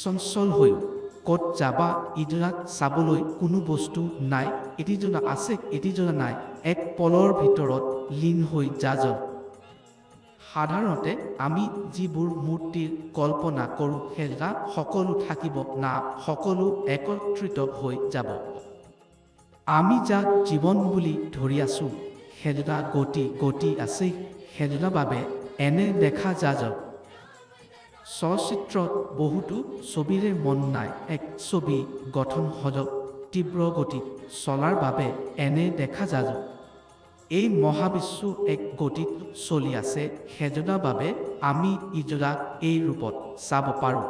চঞ্চল হৈ ক'ত যাবা ইজনাক চাবলৈ কোনো বস্তু নাই, এটিজনা আছে এটিজনা নাই, এক পলৰ ভিতৰত লীন হৈ যাজন। সাধাৰণতে আমি যিবোৰ মূৰ্তিৰ কল্পনা কৰোঁ সেয়া সকলো থাকিব না, সকলো একত্ৰিত হৈ যাব। আমি যাক জীৱন বুলি ধৰি আছোঁ সেয়া গতি আছে, সেয়া বাবে এনে দেখা যাজন। চলচ্চিত্ৰত বহুতো ছবিৰে মন নাই, এক ছবি গঠন সজক তীব্ৰ গতিত চলাৰ বাবে এনে দেখা যাজন। এই মহাবিশ্ব এক গতিত চলি আছে, সেয়া বাবে আমি ইজোৰাক এই ৰূপত চাব পাৰোঁ।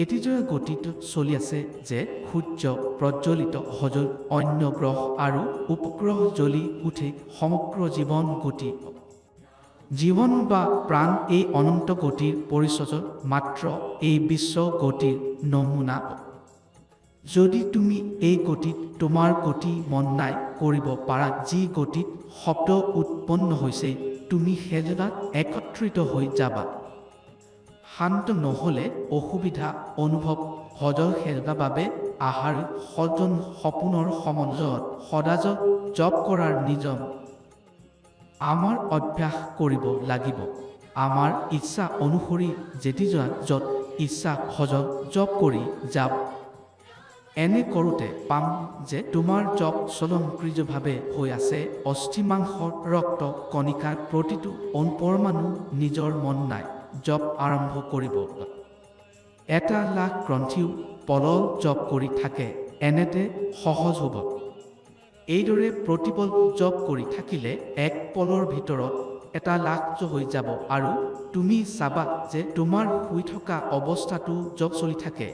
এটিজোৰা গতিত চলি আছে যে সূৰ্য প্ৰজ্বলিত সজল, অন্য গ্ৰহ আৰু উপগ্ৰহ জ্বলি উঠে, সমগ্ৰ জীৱন গতি। জীৱন বা প্ৰাণ এই অনন্ত গতিৰ পৰিচয় মাত্ৰ এই বিশ্ব গতিৰ নমুনা। যদি তুমি এই গতিত তোমাৰ গতি মন নাই কৰিব পাৰা, যি গতিত শব্দ উৎপন্ন হৈছে, তুমি সেয়াত একত্ৰিত হৈ যাবা। শান্ত নহ'লে অসুবিধা অনুভৱ সজল, সেয়া বাবে আহাৰ সজন সপোনৰ সমাজত সদাজত জপ কৰাৰ নিয়ম আমাৰ অভ্যাস কৰিব লাগিব। আমাৰ ইচ্ছা অনুসৰি যেতিজনা য'ত ইচ্ছা সজল জপ কৰি যাব। এনে কৰোঁতে পাম যে তোমাৰ জপ স্বয়ংক্ৰিয়ভাৱে হৈ আছে। অস্থিমাংস ৰক্ত কণিকাৰ প্ৰতিটো অনুপৰমাণু নিজৰ মন নাই জপ আৰম্ভ কৰিব। এটা লাখ গ্ৰন্থিও পলল জপ কৰি থাকে, এনেতে সহজ হ'ব। এইদৰে প্ৰতিপল জপ কৰি থাকিলে এক পলৰ ভিতৰত এটা লাখ হৈ যাব আৰু তুমি চাবা যে তোমাৰ শুই থকা অৱস্থাটো জপ চলি থাকে।